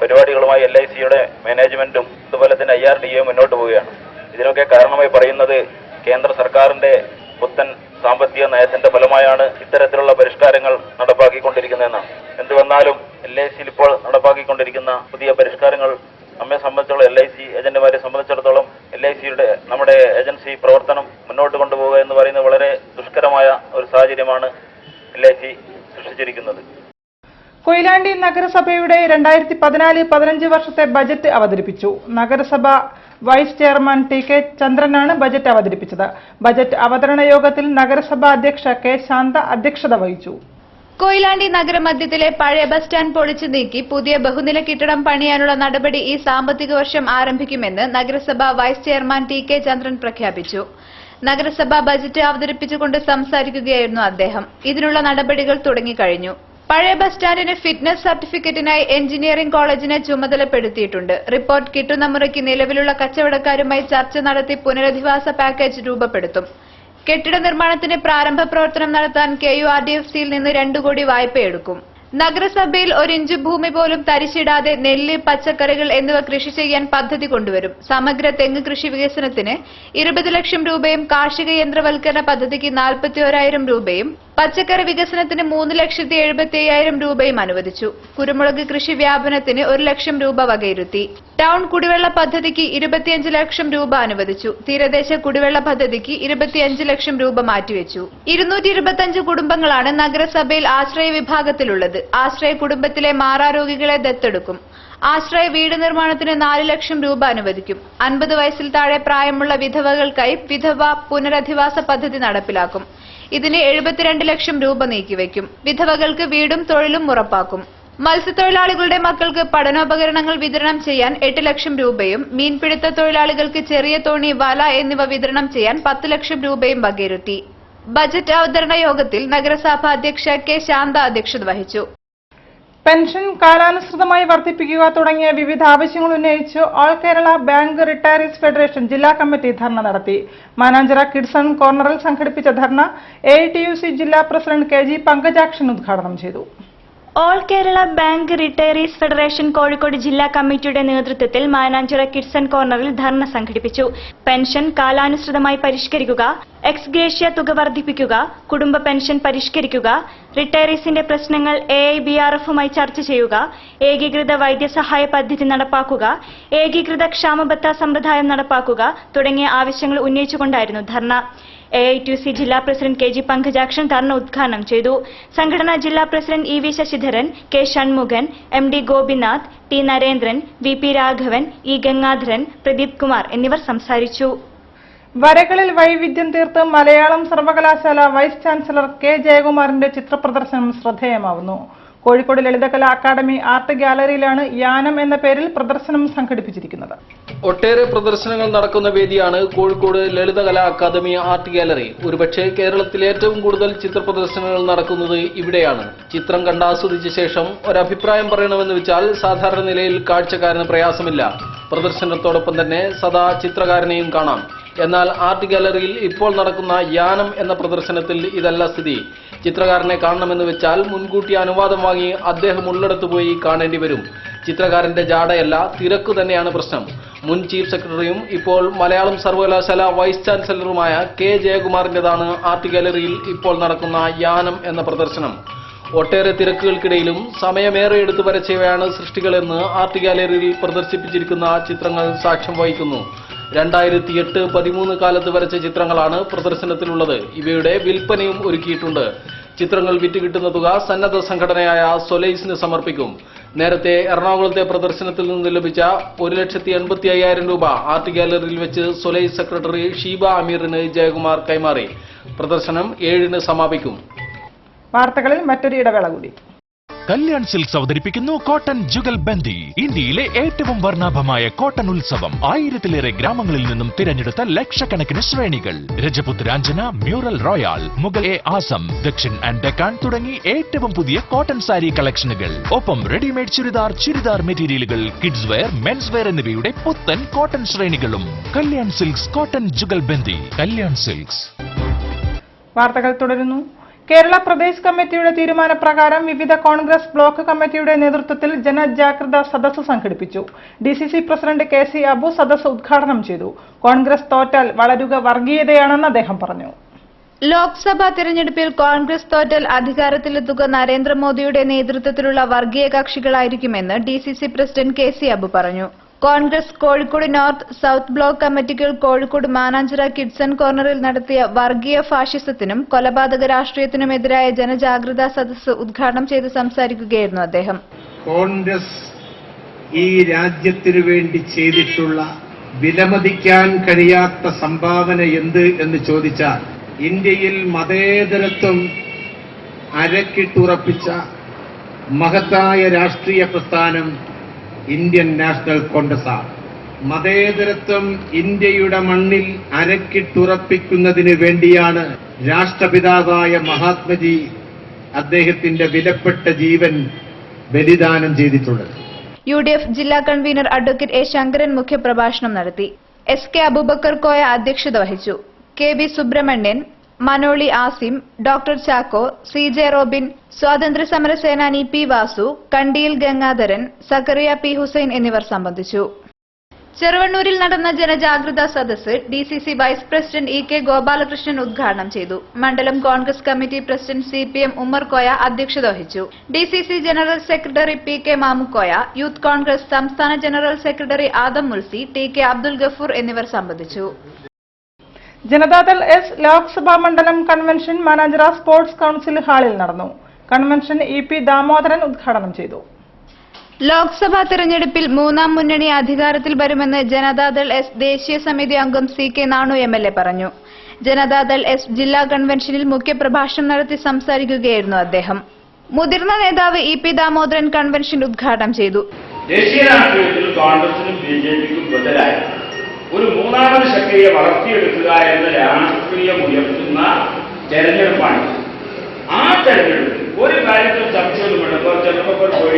[SPEAKER 12] പരിപാടികളുമായി LICയുടെ മാനേജ്മെന്റും അതുപോലെ തന്നെ IRDA മുന്നോട്ട് പോവുകയാണ്. ഇതിനൊക്കെ കാരണമായി പറയുന്നത് കേന്ദ്ര സർക്കാരിന്റെ പുത്തൻ സാമ്പത്തിക നയത്തിന്റെ ഫലമായാണ് ഇത്തരത്തിലുള്ള പരിഷ്കാരങ്ങൾ നടപ്പാക്കിക്കൊണ്ടിരിക്കുന്നതെന്നാണ്. എന്ത് വന്നാലും LICയിൽ ഇപ്പോൾ നടപ്പാക്കിക്കൊണ്ടിരിക്കുന്ന പുതിയ പരിഷ്കാരങ്ങൾ നമ്മെ സംബന്ധിച്ചുള്ള LIC ഏജന്റുമാരെ സംബന്ധിച്ചിടത്തോളം LICയുടെ നമ്മുടെ ഏജൻസി പ്രവർത്തനം മുന്നോട്ട് കൊണ്ടുപോവുക എന്ന് പറയുന്നത് വളരെ ദുഷ്കരമായ ഒരു സാഹചര്യമാണ് LIC സൃഷ്ടിച്ചിരിക്കുന്നത്.
[SPEAKER 1] കൊയിലാണ്ടി നഗരസഭയുടെ 2014-15 വർഷത്തെ ബജറ്റ് അവതരിപ്പിച്ചു. നഗരസഭ വൈസ് ചെയർമാൻ ടി.കെ. ചന്ദ്രനാണ് ബജറ്റ് അവതരിപ്പിച്ചത്. ബജറ്റ് അവതരണ യോഗത്തിൽ നഗരസഭാ അധ്യക്ഷ കെ. ശാന്ത അധ്യക്ഷത വഹിച്ചു.
[SPEAKER 3] കൊയിലാണ്ടി നഗരമധ്യത്തിലെ പഴയ ബസ് സ്റ്റാൻഡ് പൊളിച്ചു നീക്കി പുതിയ ബഹുനില കെട്ടിടം പണിയാനുള്ള നടപടി ഈ സാമ്പത്തിക വർഷം ആരംഭിക്കുമെന്ന് നഗരസഭാ വൈസ് ചെയർമാൻ ടി.കെ. ചന്ദ്രൻ പ്രഖ്യാപിച്ചു. നഗരസഭാ ബജറ്റ് അവതരിപ്പിച്ചുകൊണ്ട് സംസാരിക്കുകയായിരുന്നു അദ്ദേഹം. ഇതിനുള്ള നടപടികൾ തുടങ്ങിക്കഴിഞ്ഞു. പഴയ ബസ് സ്റ്റാൻഡിന് ഫിറ്റ്നസ് സർട്ടിഫിക്കറ്റിനായി എഞ്ചിനീയറിംഗ് കോളേജിനെ ചുമതലപ്പെടുത്തിയിട്ടുണ്ട്. റിപ്പോർട്ട് കിട്ടുന്ന മുറയ്ക്ക് നിലവിലുള്ള കച്ചവടക്കാരുമായി ചർച്ച നടത്തി പുനരധിവാസ പാക്കേജ് രൂപപ്പെടുത്തും. കെട്ടിട നിർമ്മാണത്തിന് പ്രാരംഭ പ്രവർത്തനം നടത്താൻ KURDFCയിൽ നിന്ന് 2 കോടി വായ്പയെടുക്കും. നഗരസഭയിൽ 1 ഇഞ്ച് ഭൂമി പോലും തരിശിടാതെ നെല്ല്, പച്ചക്കറികൾ എന്നിവ കൃഷി ചെയ്യാൻ പദ്ധതി കൊണ്ടുവരും. സമഗ്ര തെങ്ങ് കൃഷി വികസനത്തിന് 20 ലക്ഷം രൂപയും കാർഷിക യന്ത്രവൽക്കരണ പദ്ധതിക്ക് 41,000 രൂപയും പച്ചക്കറി വികസനത്തിന് 3,75,000 രൂപയും അനുവദിച്ചു. കുരുമുളക് കൃഷി വ്യാപനത്തിന് 1 ലക്ഷം രൂപ വകയിരുത്തി. ടൗൺ കുടിവെള്ള പദ്ധതിക്ക് 25 ലക്ഷം രൂപ അനുവദിച്ചു. തീരദേശ കുടിവെള്ള പദ്ധതിക്ക് 25 ലക്ഷം രൂപ മാറ്റിവെച്ചു. 225 കുടുംബങ്ങളാണ് നഗരസഭയിൽ ആശ്രയ വിഭാഗത്തിലുള്ളത്. ആശ്രയ കുടുംബത്തിലെ മാറാരോഗികളെ ദത്തെടുക്കും. ആശ്രയ വീട് നിർമ്മാണത്തിന് 4 ലക്ഷം രൂപ അനുവദിക്കും. 50 വയസ്സിൽ താഴെ പ്രായമുള്ള വിധവകൾക്കായി വിധവ പുനരധിവാസ പദ്ധതി നടപ്പിലാക്കും. ഇതിന് 72 ലക്ഷം രൂപ നീക്കിവെക്കും. വിധവകൾക്ക് വീടും തൊഴിലും ഉറപ്പാക്കും. മത്സ്യത്തൊഴിലാളികളുടെ മക്കൾക്ക് പഠനോപകരണങ്ങൾ വിതരണം ചെയ്യാൻ 8 ലക്ഷം രൂപയും മീൻപിടുത്ത തൊഴിലാളികൾക്ക് ചെറിയ തോണി, വല എന്നിവ വിതരണം ചെയ്യാൻ 10 ലക്ഷം രൂപയും വകയിരുത്തി. ബജറ്റ് അവതരണ യോഗത്തിൽ നഗരസഭാ അധ്യക്ഷ കെ. ശാന്ത അധ്യക്ഷത വഹിച്ചു.
[SPEAKER 1] പെൻഷൻ കാലാനുസൃതമായി വർദ്ധിപ്പിക്കുക തുടങ്ങിയ വിവിധ ആവശ്യങ്ങൾ ഉന്നയിച്ച് all Kerala bank retirees federation ജില്ലാ കമ്മിറ്റി ധർണ നടത്തി. മാനാഞ്ചിറ കിഡ്സൺ കോർണറിൽ സംഘടിപ്പിച്ച ധർണ AITUC ജില്ലാ പ്രസിഡന്റ് KG പങ്കജാക്ഷൻ ഉദ്ഘാടനം ചെയ്തു.
[SPEAKER 5] All Kerala bank retirees federation Kozhikode ജില്ലാ കമ്മിറ്റിയുടെ നേതൃത്വത്തിൽ മാനാഞ്ചിറ കിഡ്സൺ കോർണറിൽ ധർണ സംഘടിപ്പിച്ചു. പെൻഷൻ കാലാനുസൃതമായി പരിഷ്കരിക്കുക, എക്സ് ഗ്രേഷ്യ തുക വർദ്ധിപ്പിക്കുക, കുടുംബ പെൻഷൻ പരിഷ്കരിക്കുക, റിട്ടയറീസിന്റെ പ്രശ്നങ്ങൾ AIBRFുമായി ചർച്ച ചെയ്യുക, ഏകീകൃത വൈദ്യസഹായ പദ്ധതി നടപ്പാക്കുക, ഏകീകൃത ക്ഷാമബത്ത സമ്പ്രദായം നടപ്പാക്കുക തുടങ്ങിയ ആവശ്യങ്ങൾ ഉന്നയിച്ചുകൊണ്ടായിരുന്നു ധർണ. AITUC ജില്ലാ പ്രസിഡന്റ് KG പങ്കജാക്ഷൻ ധർണ ഉദ്ഘാടനം ചെയ്തു. സംഘടനാ ജില്ലാ president EV Sasidharan, K. Shanmukhan, MD Gopinath, T. Narendran, VP Raghavan, E. Gangadharan, Pradeep Kumar എന്നിവർ സംസാരിച്ചു.
[SPEAKER 1] വരകളിൽ വൈവിധ്യം തീർത്ത് മലയാളം സർവകലാശാല വൈസ് ചാൻസലർ K. ജയകുമാറിന്റെ ചിത്രപ്രദർശനം ശ്രദ്ധേയമാവുന്നു. കോഴിക്കോട് ലളിതകലാ അക്കാദമി ആർട്ട് ഗാലറിയിലാണ് യാനം എന്ന പേരിൽ പ്രദർശനം സംഘടിപ്പിച്ചിരിക്കുന്നത്.
[SPEAKER 11] ഒട്ടേറെ പ്രദർശനങ്ങൾ നടക്കുന്ന വേദിയാണ് Kozhikode Lalithakala academy art gallery. ഒരുപക്ഷെ കേരളത്തിൽ ഏറ്റവും കൂടുതൽ ചിത്ര പ്രദർശനങ്ങൾ നടക്കുന്നത് ഇവിടെയാണ്. ചിത്രം കണ്ടാസ്വദിച്ച ശേഷം ഒരഭിപ്രായം പറയണമെന്ന് വെച്ചാൽ സാധാരണ നിലയിൽ കാഴ്ചക്കാരന് പ്രയാസമില്ല. പ്രദർശനത്തോടൊപ്പം തന്നെ സദാ ചിത്രകാരനെയും കാണാം. എന്നാൽ ആർട്ട് ഗാലറിയിൽ ഇപ്പോൾ നടക്കുന്ന യാനം എന്ന പ്രദർശനത്തിൽ ഇതല്ല സ്ഥിതി. ചിത്രകാരനെ കാണണമെന്ന് വെച്ചാൽ മുൻകൂട്ടി അനുവാദം വാങ്ങി അദ്ദേഹം ഉള്ളിടത്ത് പോയി കാണേണ്ടി വരും. ചിത്രകാരന്റെ ജാടയല്ല, തിരക്ക് തന്നെയാണ് പ്രശ്നം. മുൻ ചീഫ് സെക്രട്ടറിയും ഇപ്പോൾ മലയാളം സർവകലാശാല വൈസ് ചാൻസലറുമായ K. ജയകുമാറിന്റേതാണ് ആർട്ട് ഗാലറിയിൽ ഇപ്പോൾ നടക്കുന്ന യാനം എന്ന പ്രദർശനം. ഒട്ടേറെ തിരക്കുകൾക്കിടയിലും സമയമേറെ എടുത്തു വരച്ചവയാണ് സൃഷ്ടികളെന്ന് ആർട്ട് ഗാലറിയിൽ പ്രദർശിപ്പിച്ചിരിക്കുന്ന ചിത്രങ്ങൾ സാക്ഷ്യം വഹിക്കുന്നു. 2008-13 കാലത്ത് വരച്ച ചിത്രങ്ങളാണ് പ്രദർശനത്തിലുള്ളത്. ഇവയുടെ വിൽപ്പനയും ഒരുക്കിയിട്ടുണ്ട്. ചിത്രങ്ങൾ വിറ്റുകിട്ടുന്ന തുക സന്നദ്ധ സംഘടനയായ സൊലൈസിന് സമർപ്പിക്കും. നേരത്തെ എറണാകുളത്തെ പ്രദർശനത്തിൽ നിന്ന് ലഭിച്ച 1,85,000 രൂപ ആർട്ട് ഗാലറിയിൽ വെച്ച് സൊലൈസ് സെക്രട്ടറി ഷീബ അമീറിന് ജയകുമാർ കൈമാറി. പ്രദർശനം 7-ന് സമാപിക്കും.
[SPEAKER 1] വാർത്തകളിൽ മറ്റൊരു ഇടവേള കൂടി.
[SPEAKER 8] കല്യാൺ സിൽക്സ് അവതരിപ്പിക്കുന്നു കോട്ടൺ ജുഗൽ ബന്ദി. ഇന്ത്യയിലെ ഏറ്റവും വർണ്ണാഭമായ കോട്ടൺ ഉത്സവം. 1000-ലേറെ ഗ്രാമങ്ങളിൽ നിന്നും തിരഞ്ഞെടുത്ത ലക്ഷക്കണക്കിന് ശ്രേണികൾ. Rajaputranjana, mural royal, Mughal Assam, Dakshin and Deccan തുടങ്ങി ഏറ്റവും പുതിയ കോട്ടൺ സാരി കളക്ഷനുകൾ. ഒപ്പം റെഡിമെയ്ഡ് ചുരിദാർ മെറ്റീരിയലുകൾ, കിഡ്സ് വെയർ, മെൻസ് വെയർ എന്നിവയുടെ പുത്തൻ കോട്ടൺ ശ്രേണികളും. Kalyan silks cotton jugalbandi. Kalyan silks.
[SPEAKER 1] വാർത്തകൾ തുടരുന്നു. കേരള പ്രദേശ് കമ്മിറ്റിയുടെ തീരുമാനപ്രകാരം വിവിധ കോൺഗ്രസ് ബ്ലോക്ക് കമ്മിറ്റിയുടെ നേതൃത്വത്തിൽ ജനജാഗ്രതാ സദസ്സ് സംഘടിപ്പിച്ചു. DCC പ്രസിഡന്റ് KC അബു സദസ്സ് ഉദ്ഘാടനം ചെയ്തു. കോൺഗ്രസ് തോറ്റാൽ വളരുക വർഗീയതയാണെന്ന് അദ്ദേഹം പറഞ്ഞു.
[SPEAKER 3] ലോക്സഭാ തിരഞ്ഞെടുപ്പിൽ കോൺഗ്രസ് തോറ്റാൽ അധികാരത്തിലെത്തുക നരേന്ദ്രമോദിയുടെ നേതൃത്വത്തിലുള്ള വർഗീയ കക്ഷികളായിരിക്കുമെന്ന് DCC പ്രസിഡന്റ് KC അബു പറഞ്ഞു. Congress Kozhikode north, south block കമ്മിറ്റികൾ കോഴിക്കോട് മാനാഞ്ചിറ കിഡ്സൺ കോർണറിൽ നടത്തിയ വർഗീയ ഫാഷിസത്തിനും കൊലപാതക രാഷ്ട്രീയത്തിനുമെതിരായ ജനജാഗ്രതാ സദസ്സ് ഉദ്ഘാടനം ചെയ്ത് സംസാരിക്കുകയായിരുന്നു അദ്ദേഹം.
[SPEAKER 13] കോൺഗ്രസ് ഈ രാജ്യത്തിനു വേണ്ടി ചെയ്തിട്ടുള്ള വിലമതിക്കാൻ കഴിയാത്ത സംഭാവന എന്ത് എന്ന് ചോദിച്ചാൽ ഇന്ത്യയിൽ മതേതരത്വം അരക്കിട്ടുറപ്പിച്ച മഹത്തായ രാഷ്ട്രീയ പ്രസ്ഥാനം ഇന്ത്യൻ നാഷണൽ കോൺഗ്രസാണ്. മതേതരത്വം ഇന്ത്യയുടെ മണ്ണിൽ അരക്കിട്ടുറപ്പിക്കുന്നതിന് വേണ്ടിയാണ് രാഷ്ട്രപിതാവായ മഹാത്മജി അദ്ദേഹത്തിന്റെ വിലപ്പെട്ട ജീവൻ ബലിദാനം ചെയ്തിട്ടുള്ളത്.
[SPEAKER 3] UDF ജില്ലാ കൺവീനർ അഡ്വക്കേറ്റ് എ ശങ്കരൻ മുഖ്യപ്രഭാഷണം നടത്തി. SK അബൂബക്കർ കോയ അധ്യക്ഷത വഹിച്ചു. KB Subrahmanyan, Manoli Asim, doctor Chacko, CJ Robin, സ്വാതന്ത്ര്യ സമര സേനാനി P വാസു, കണ്ടിയിൽ ഗംഗാധരൻ, സക്കറിയ P ഹുസൈൻ എന്നിവർ സംബന്ധിച്ചു. ചെറുവണ്ണൂരിൽ നടന്ന ജനജാഗ്രതാ സദസ്സ് DCC vice president EK Gopalakrishnan ഉദ്ഘാടനം ചെയ്തു. മണ്ഡലം Congress committee president CPM Ummer Koya അധ്യക്ഷത വഹിച്ചു. DCC general secretary PK Mamukkoya, youth Congress സംസ്ഥാന general secretary Adam Mulsi, TK Abdul Gafoor എന്നിവർ സംബന്ധിച്ചു.
[SPEAKER 1] ജനതാദൾ എസ് ലോക്സഭാ മണ്ഡലം കൺവെൻഷൻ മാനാഞ്ചിറ സ്പോർട്സ് കൌൺസിൽ ഹാളിൽ നടന്നു. കൺവെൻഷൻ EP ദാമോദരൻ ഉദ്ഘാടനം ചെയ്തു.
[SPEAKER 3] ലോക്സഭാ തെരഞ്ഞെടുപ്പിൽ മൂന്നാം മുന്നണി അധികാരത്തിൽ വരുമെന്ന് ജനതാദൾ എസ് ദേശീയ സമിതി അംഗം CK നാണു MLA പറഞ്ഞു. ജനതാദൾ എസ് ജില്ലാ കൺവെൻഷനിൽ മുഖ്യപ്രഭാഷണം നടത്തി സംസാരിക്കുകയായിരുന്നു അദ്ദേഹം. മുതിർന്ന നേതാവ് EP ദാമോദരൻ കൺവെൻഷൻ ഉദ്ഘാടനം ചെയ്തു.
[SPEAKER 14] ദേശീയ രാഷ്ട്രീയത്തിൽ കോൺഗ്രസിനും BJPക്കും ബദലായി ഒരു മൂന്നാമത് ശക്തിയെ വളർത്തിയെടുക്കുക എന്ന രാഷ്ട്രീയം ഉയർത്തുന്ന തെരഞ്ഞെടുപ്പാണ്. ആ തെരഞ്ഞെടുപ്പ് ഒരു കാര്യത്തിൽ സംശയമൊന്നുമില്ല. ചെറുപ്പക്കാർ ഒരു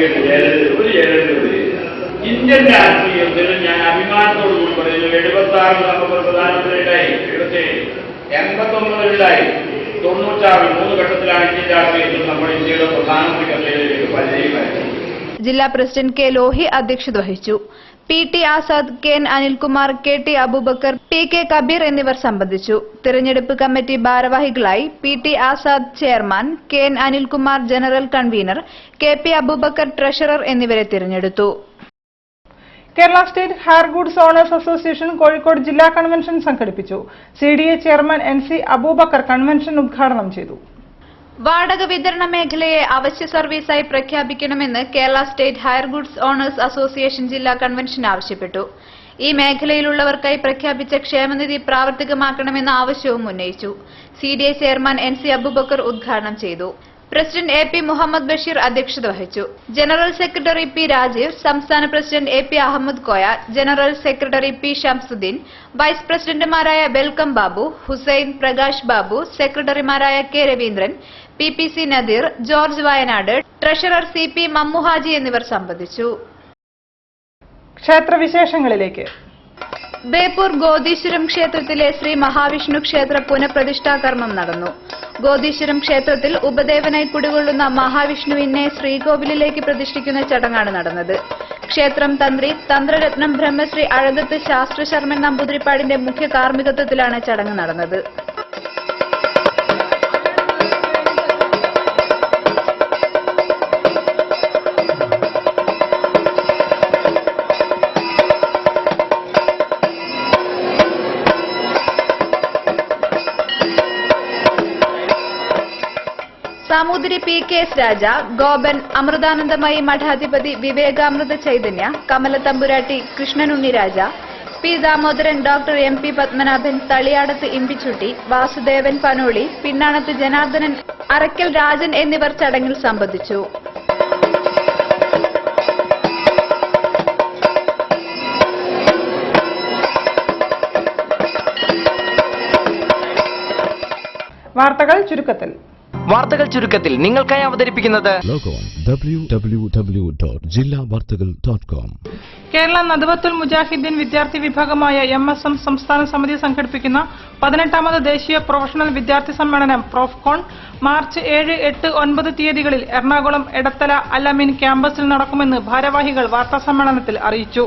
[SPEAKER 14] ഇന്ത്യൻ രാഷ്ട്രീയത്തിൽ ഞാൻ അഭിമാനത്തോടുകൂടി പറയുന്നു. 76 നമുക്ക് പ്രധാനമന്ത്രിയുണ്ടായി, 89 96 3 ഘട്ടത്തിലാണ് ഇന്ത്യൻ രാഷ്ട്രീയത്തിൽ നമ്മുടെ ഇന്ത്യയുടെ പ്രധാനമന്ത്രി കസേരയിലേക്ക് പരിചയമായത്.
[SPEAKER 3] ജില്ലാ പ്രസിഡന്റ് K ലോഹി അധ്യക്ഷത വഹിച്ചു. PT Azad, KN Anilkumar, KT Abubakar, PK Kabir എന്നിവർ സംബന്ധിച്ചു. തിരഞ്ഞെടുപ്പ് കമ്മിറ്റി ഭാരവാഹികളായി PT Azad chairman, KN Anilkumar general convener, KP Abubakar treasurer എന്നിവരെ തിരഞ്ഞെടുത്തു.
[SPEAKER 1] Kerala state hire goods owners association Kozhikode ജില്ലാ കൺവെൻഷൻ സംഘടിപ്പിച്ചു. CDA chairman NC Abubakar convention ഉദ്ഘാടനം ചെയ്തു.
[SPEAKER 3] വാടക വിതരണ മേഖലയെ അവശ്യ സർവീസായി പ്രഖ്യാപിക്കണമെന്ന് Kerala state hire goods owners association ജില്ലാ കൺവെൻഷൻ ആവശ്യപ്പെട്ടു. ഈ മേഖലയിലുള്ളവർക്കായി പ്രഖ്യാപിച്ച ക്ഷേമനിധി പ്രാവർത്തികമാക്കണമെന്ന ആവശ്യവും ഉന്നയിച്ചു. CDA ചെയർമാൻ NC അബൂബക്കർ ഉദ്ഘാടനം ചെയ്തു. പ്രസിഡന്റ് AP മുഹമ്മദ് ബഷീർ അധ്യക്ഷത വഹിച്ചു. ജനറൽ സെക്രട്ടറി P രാജീവ്, സംസ്ഥാന president AP Ahammed Koya, general secretary P Shamsuddin, vice പ്രസിഡന്റുമാരായ വെൽക്കം ബാബു, ഹുസൈൻ, പ്രകാശ് ബാബു, സെക്രട്ടറിമാരായ K Raveendran, PPC Nadeer, George Wayanad, treasurer CP Mammuhaji എന്നിവർ സംബന്ധിച്ചു.
[SPEAKER 1] ക്ഷേത്രവിശേഷങ്ങളിലേക്ക്.
[SPEAKER 3] ബേപ്പൂർ ഗോദീശ്വരം ക്ഷേത്രത്തിലെ ശ്രീ മഹാവിഷ്ണു ക്ഷേത്ര പുനഃപ്രതിഷ്ഠാ കർമ്മം നടന്നു. ഗോദീശ്വരം ക്ഷേത്രത്തിൽ ഉപദേവനായി കുടികൊള്ളുന്ന മഹാവിഷ്ണുവിനെ ശ്രീകോവിലിലേക്ക് പ്രതിഷ്ഠിക്കുന്ന ചടങ്ങാണ് നടന്നത്. ക്ഷേത്രം തന്ത്രി തന്ത്രരത്നം ബ്രഹ്മശ്രീ അഴകത്ത് ശാസ്ത്രശർമ്മൻ നമ്പൂതിരിപ്പാടിന്റെ മുഖ്യ കാർമ്മികത്വത്തിലാണ് ചടങ്ങ് നടന്നത്. സാമൂതിരി PKS രാജ, ഗോപൻ, അമൃതാനന്ദമയി മഠാധിപതി Vivekamrita Chaitanya, Kamalathampuratti, Krishnanunni Raja, P Damodaran, doctor MP Padmanabhan, Thaliyadath Imbichutty, Vasudevan Panoli, Pinnanath Janardhanan, Arakkal Rajan എന്നിവർ ചടങ്ങിൽ സംബന്ധിച്ചു.
[SPEAKER 15] വാർത്തകൾ ചുരുക്കത്തിൽ നിങ്ങൾക്കായി അവതരിപ്പിക്കുന്നത്
[SPEAKER 10] www.jillavartagal.com.
[SPEAKER 1] കേരള നദ്വത്തുൽ മുജാഹിദ്ദീൻ വിദ്യാർത്ഥി വിഭാഗമായ MSM സംസ്ഥാന സമിതി സംഘടിപ്പിക്കുന്ന 18ാമത് ദേശീയ പ്രൊഫഷണൽ വിദ്യാർത്ഥി സമ്മേളനം പ്രോഫ്കോൺ മാർച്ച് 7, 8, 9 തീയതികളിൽ എറണാകുളം എടത്തല അൽ-അമീൻ ക്യാമ്പസിൽ നടക്കുമെന്ന് ഭാരവാഹികൾ വാർത്താസമ്മേളനത്തിൽ അറിയിച്ചു.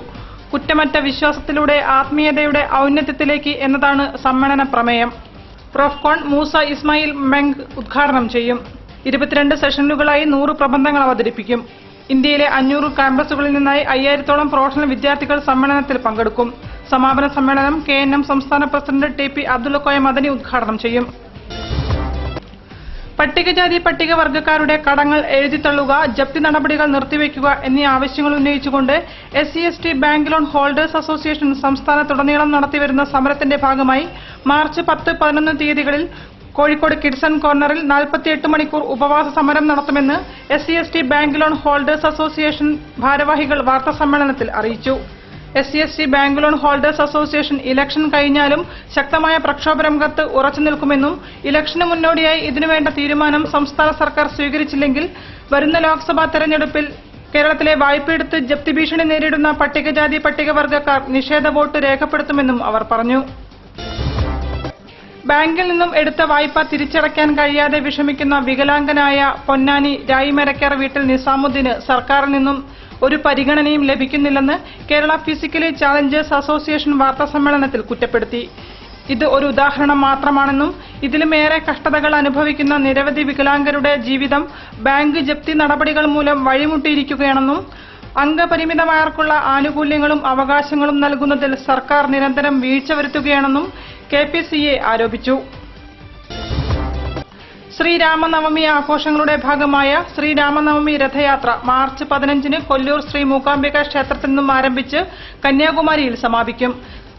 [SPEAKER 1] കുറ്റമറ്റ വിശ്വാസത്തിലൂടെ ആത്മീയതയുടെ ഔന്നത്യത്തിലേക്ക് എന്നതാണ് സമ്മേളന പ്രമേയം. പ്രോഫ്കോൺ മൂസ ഇസ്മായിൽ മെങ് ഉദ്ഘാടനം ചെയ്യും. 22 സെഷനുകളായി 100 പ്രബന്ധങ്ങൾ അവതരിപ്പിക്കും. ഇന്ത്യയിലെ 500 ക്യാമ്പസുകളിൽ നിന്നായി 5000-ഓളം പ്രൊഫഷണൽ വിദ്യാർത്ഥികൾ സമ്മേളനത്തിൽ പങ്കെടുക്കും. സമാപന സമ്മേളനം KNM സംസ്ഥാന പ്രസിഡന്റ് TP അബ്ദുള്ള കോയ മദനി ഉദ്ഘാടനം ചെയ്യും. പട്ടികജാതി പട്ടികവർഗക്കാരുടെ കടങ്ങൾ എഴുതിത്തള്ളുക, ജപ്തി നടപടികൾ നിർത്തിവെക്കുക എന്നീ ആവശ്യങ്ങൾ ഉന്നയിച്ചുകൊണ്ട് SC/ST bank loan holders association സംസ്ഥാനത്തുടനീളം നടത്തിവരുന്ന സമരത്തിന്റെ ഭാഗമായി മാർച്ച് 10, 11 തീയതികളിൽ കോഴിക്കോട് കിഡ്സൺ കോർണറിൽ 48 മണിക്കൂർ ഉപവാസ സമരം നടത്തുമെന്ന് SC/ST bank loan holders association ഭാരവാഹികൾ വാർത്താസമ്മേളനത്തിൽ അറിയിച്ചു. SC/ST bank loan holders association election കഴിഞ്ഞാലും ശക്തമായ പ്രക്ഷോഭ രംഗത്ത് ഉറച്ചുനിൽക്കുമെന്നും ഇലക്ഷന് മുന്നോടിയായി ഇതിനുവേണ്ട തീരുമാനം സംസ്ഥാന സർക്കാർ സ്വീകരിച്ചില്ലെങ്കിൽ വരുന്ന ലോക്സഭാ തെരഞ്ഞെടുപ്പിൽ കേരളത്തിലെ വായ്പയെടുത്ത് ജപ്തി ഭീഷണി നേരിടുന്ന പട്ടികജാതി പട്ടികവർഗക്കാർ നിഷേധ വോട്ട് രേഖപ്പെടുത്തുമെന്നും അവർ പറഞ്ഞു. ബാങ്കിൽ നിന്നും എടുത്ത വായ്പ തിരിച്ചടയ്ക്കാൻ കഴിയാതെ വിഷമിക്കുന്ന വികലാംഗനായ പൊന്നാനി രായിമരക്കാർ വീട്ടിൽ നിസാമുദ്ദീന് സർക്കാരിൽ നിന്നും ഒരു പരിഗണനയും ലഭിക്കുന്നില്ലെന്ന് കേരള ഫിസിക്കലി ചാലഞ്ചേഴ്സ് അസോസിയേഷൻ വാർത്താസമ്മേളനത്തിൽ കുറ്റപ്പെടുത്തി. ഇത് ഒരു ഉദാഹരണം മാത്രമാണെന്നും ഇതിലുമേറെ കഷ്ടതകൾ അനുഭവിക്കുന്ന നിരവധി വികലാംഗരുടെ ജീവിതം ബാങ്ക് ജപ്തി നടപടികൾ മൂലം വഴിമുട്ടിയിരിക്കുകയാണെന്നും അംഗപരിമിതമായവർക്കുള്ള ആനുകൂല്യങ്ങളും അവകാശങ്ങളും നൽകുന്നതിൽ സർക്കാർ നിരന്തരം വീഴ്ച വരുത്തുകയാണെന്നും KPCA ആരോപിച്ചു. ശ്രീരാമനവമി ആഘോഷങ്ങളുടെ ഭാഗമായ ശ്രീരാമനവമി രഥയാത്ര മാർച്ച് 15 കൊല്ലൂർ ശ്രീ മൂകാംബിക ക്ഷേത്രത്തിൽ നിന്നും ആരംഭിച്ച് കന്യാകുമാരിയിൽ സമാപിക്കും.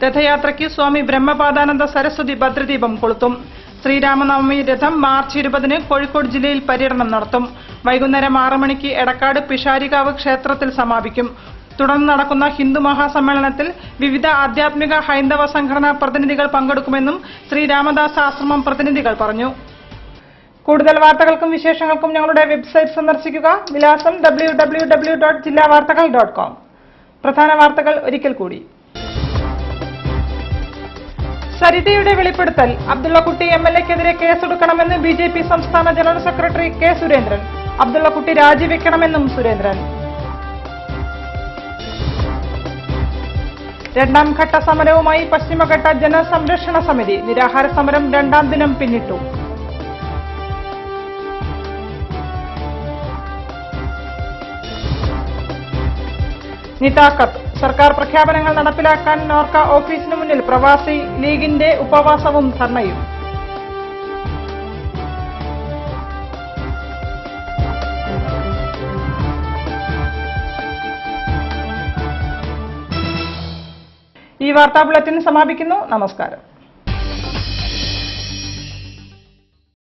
[SPEAKER 1] രഥയാത്രയ്ക്ക് സ്വാമി ബ്രഹ്മപാദാനന്ദ സരസ്വതി ഭദ്രദീപം കൊളുത്തും. ശ്രീരാമനവമി രഥം മാർച്ച് 20 കോഴിക്കോട് ജില്ലയിൽ പര്യടനം നടത്തും. വൈകുന്നേരം 6 മണിക്ക് എടക്കാട് പിഷാരികാവ് ക്ഷേത്രത്തിൽ സമാപിക്കും. തുടർന്ന് നടക്കുന്ന ഹിന്ദു മഹാസമ്മേളനത്തിൽ വിവിധ ആധ്യാത്മിക ഹൈന്ദവ സംഘടനാ പ്രതിനിധികൾ പങ്കെടുക്കുമെന്നും ശ്രീ രാമദാസ് ആശ്രമം പ്രതിനിധികൾ പറഞ്ഞു. കൂടുതൽ വാർത്തകൾക്കും വിശേഷങ്ങൾക്കും ഞങ്ങളുടെ വെബ്സൈറ്റ് സന്ദർശിക്കുക. വിലാസം www.jillavartakal.com. പ്രധാന വാർത്തകൾ ഒരിക്കൽ കൂടി. സരിതയുടെ വെളിപ്പെടുത്തൽ, അബ്ദുള്ളക്കുട്ടി MLA-ക്കെതിരെ കേസെടുക്കണമെന്ന് BJP സംസ്ഥാന general secretary K. Surendran. Abdullakutty രാജിവെക്കണമെന്നും സുരേന്ദ്രൻ. രണ്ടാം ഘട്ട സമരവുമായി പശ്ചിമഘട്ട ജനസംരക്ഷണ സമിതി. നിരാഹാര സമരം 2ാം ദിനം പിന്നിട്ടു. നിതാക്കത്ത്, സർക്കാർ പ്രഖ്യാപനങ്ങൾ നടപ്പിലാക്കാൻ നോർക്ക ഓഫീസിന് മുന്നിൽ പ്രവാസി ലീഗിന്റെ ഉപവാസവും ധർണയും. ഈ വാർത്താ ബുള്ളറ്റിൻ സമാപിക്കുന്നു. നമസ്കാരം.